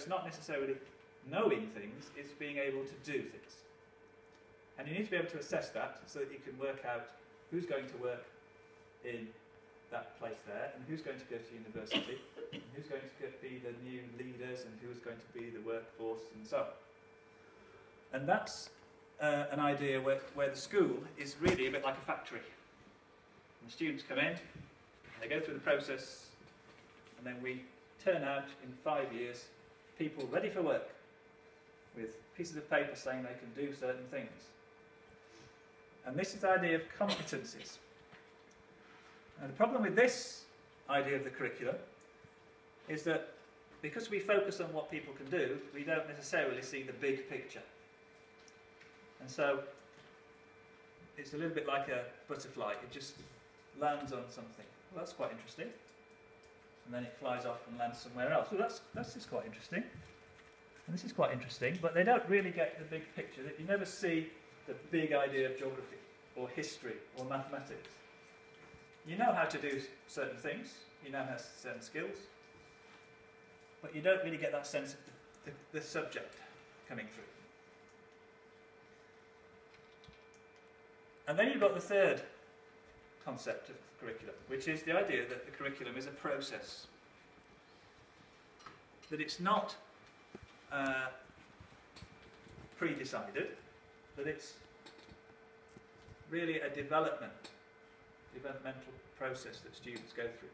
it's not necessarily knowing things, it's being able to do things. And you need to be able to assess that so that you can work out who's going to work in that place there, and who's going to go to university, and who's going to be the new leaders, and who's going to be the workforce, and so on. And that's an idea where the school is really a bit like a factory. And the students come in, and they go through the process, and then we turn out in 5 years people ready for work with pieces of paper saying they can do certain things. And this is the idea of competencies. And the problem with this idea of the curriculum is that because we focus on what people can do, we don't necessarily see the big picture. And so it's a little bit like a butterfly. It just lands on something. Well, that's quite interesting. And then it flies off and lands somewhere else. Well, that's just quite interesting. And this is quite interesting, but they don't really get the big picture. You never see the big idea of geography or history or mathematics. You know how to do certain things, you know how to certain skills, but you don't really get that sense of the subject coming through. And then you've got the third concept of the curriculum, which is the idea that the curriculum is a process. That it's not pre-decided, that it's really a developmental process that students go through.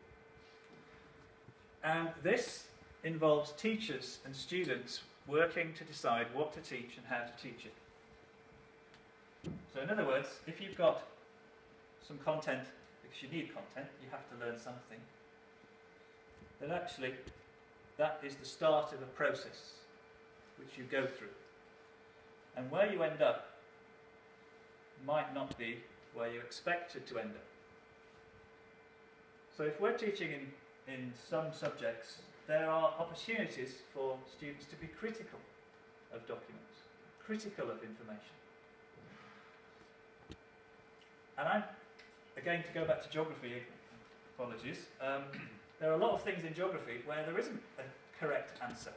And this involves teachers and students working to decide what to teach and how to teach it. So in other words, if you've got some content, because you need content, you have to learn something, then actually that is the start of a process which you go through. And where you end up might not be where you expected to end up. So if we're teaching in some subjects, there are opportunities for students to be critical of documents, critical of information. And I'm, again, to go back to geography, apologies, there are a lot of things in geography where there isn't a correct answer,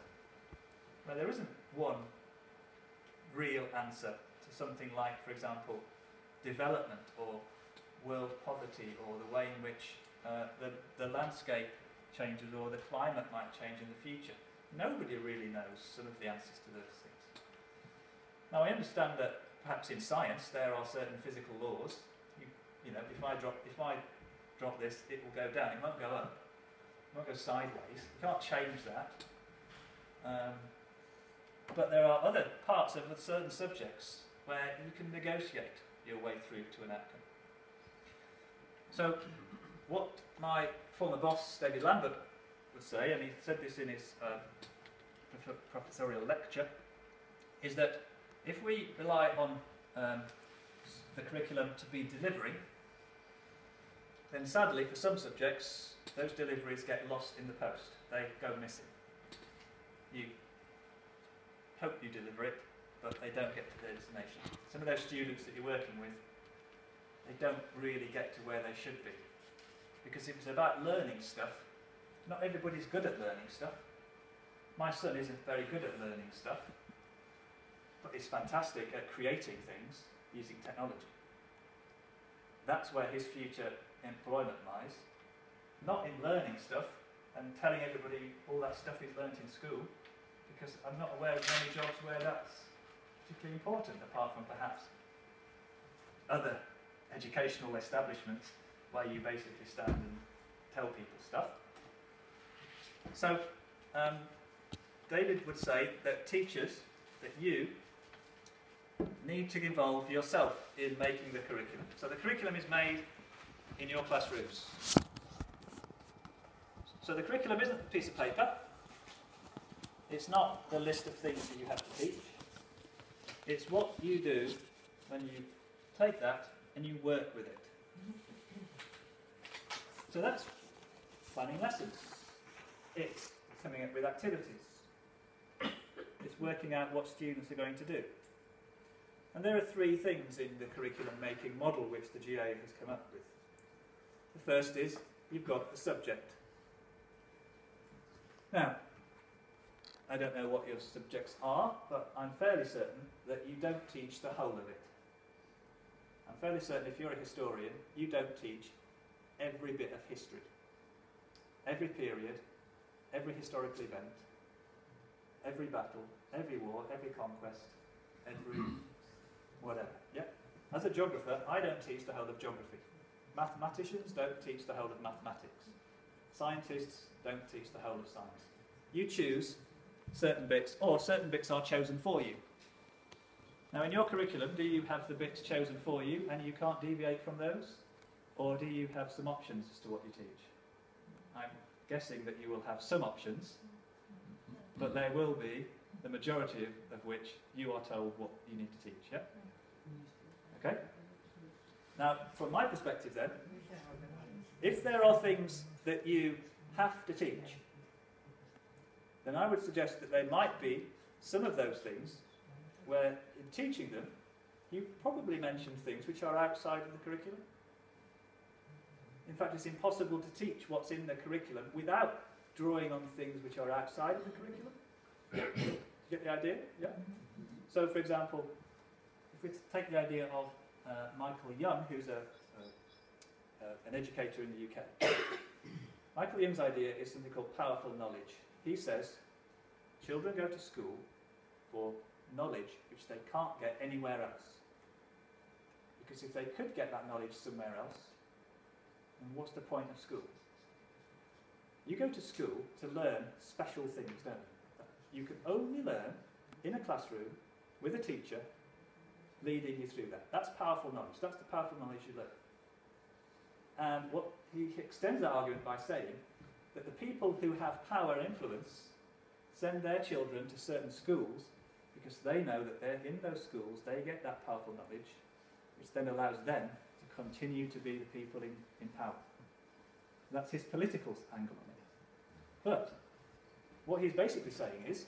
where there isn't one real answer to something like, for example, development or world poverty, or the way in which the landscape changes or the climate might change in the future. Nobody really knows some of the answers to those things. Now I understand that perhaps in science there are certain physical laws. You know, if I drop this, it will go down. It won't go up. It won't go sideways. You can't change that. But there are other parts of certain subjects where you can negotiate your way through to an outcome. So what my former boss, David Lambert, would say, and he said this in his professorial lecture, is that if we rely on the curriculum to be delivering, then sadly for some subjects those deliveries get lost in the post. They go missing. You hope you deliver it, but they don't get to their destination. Some of those students that you're working with, they don't really get to where they should be. Because if it's about learning stuff, not everybody's good at learning stuff. My son isn't very good at learning stuff, but he's fantastic at creating things using technology. That's where his future employment lies. Not in learning stuff and telling everybody all that stuff he's learnt in school, because I'm not aware of many jobs where that's particularly important, apart from perhaps other educational establishments where you basically stand and tell people stuff. So David would say that teachers, that you need to involve yourself in making the curriculum. So the curriculum is made in your classrooms. So the curriculum isn't a piece of paper. It's not the list of things that you have to teach. It's what you do when you take that and you work with it. So that's planning lessons. It's coming up with activities. It's working out what students are going to do. And there are three things in the curriculum making model which the GA has come up with. The first is you've got a subject. Now, I don't know what your subjects are, but I'm fairly certain that you don't teach the whole of it. I'm fairly certain if you're a historian, you don't teach every bit of history. Every period, every historical event, every battle, every war, every conquest, every whatever. Yeah? As a geographer, I don't teach the whole of geography. Mathematicians don't teach the whole of mathematics. Scientists don't teach the whole of science. You choose certain bits, or certain bits are chosen for you. Now in your curriculum, do you have the bits chosen for you and you can't deviate from those? Or do you have some options as to what you teach? I'm guessing that you will have some options, but there will be the majority of which you are told what you need to teach, yeah? Okay? Now, from my perspective then, if there are things that you have to teach, then I would suggest that there might be some of those things where, in teaching them, you probably mention things which are outside of the curriculum. In fact, it's impossible to teach what's in the curriculum without drawing on things which are outside of the curriculum. You get the idea? Yeah? So, for example, if we take the idea of Michael Young, who's an educator in the UK. Michael Young's idea is something called powerful knowledge. He says children go to school for knowledge which they can't get anywhere else. Because if they could get that knowledge somewhere else, then what's the point of school? You go to school to learn special things, don't you? You can only learn in a classroom with a teacher leading you through that. That's powerful knowledge. That's the powerful knowledge you learn. And what he extends that argument by saying that the people who have power and influence send their children to certain schools because they know that they're in those schools, they get that powerful knowledge, which then allows them to continue to be the people in power. That's his political angle on it. But what he's basically saying is,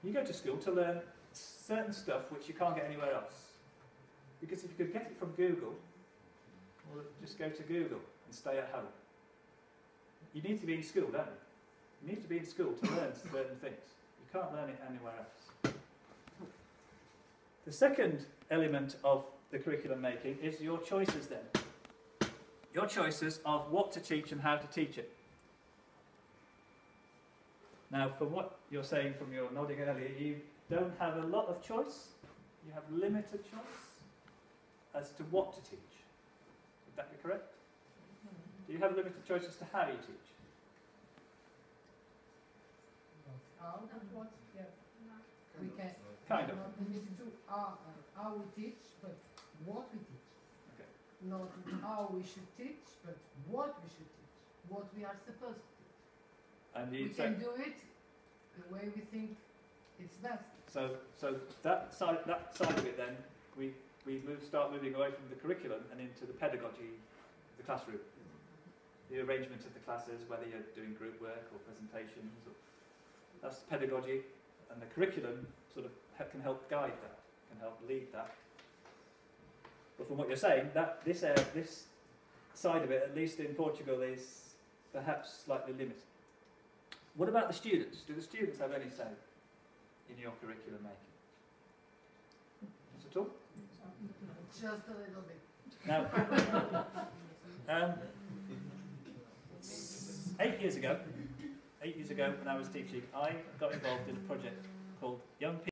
you go to school to learn certain stuff which you can't get anywhere else. Because if you could get it from Google, well, just go to Google and stay at home. You need to be in school, don't you? You need to be in school to learn certain things. You can't learn it anywhere else. The second element of the curriculum making is your choices then. Your choices of what to teach and how to teach it. Now, from what you're saying from your nodding earlier, you don't have a lot of choice. You have limited choice as to what to teach. Would that be correct? Do you have limited choice as to how you teach? How and what? Yeah. We can. Kind of. Not limited to how we teach, but what we teach. Okay. Not how we should teach, but what we should teach. What we are supposed to teach. And we can do it the way we think it's best. So that side of it then, we start moving away from the curriculum and into the pedagogy of the classroom. The arrangement of the classes, whether you're doing group work or presentations, that's the pedagogy, and the curriculum sort of can help guide that, can help lead that. But from what you're saying, that this side of it, at least in Portugal, is perhaps slightly limited. What about the students? Do the students have any say in your curriculum making? Not at all? Just a little bit. Now, 8 years ago when I was teaching, I got involved in a project called Young People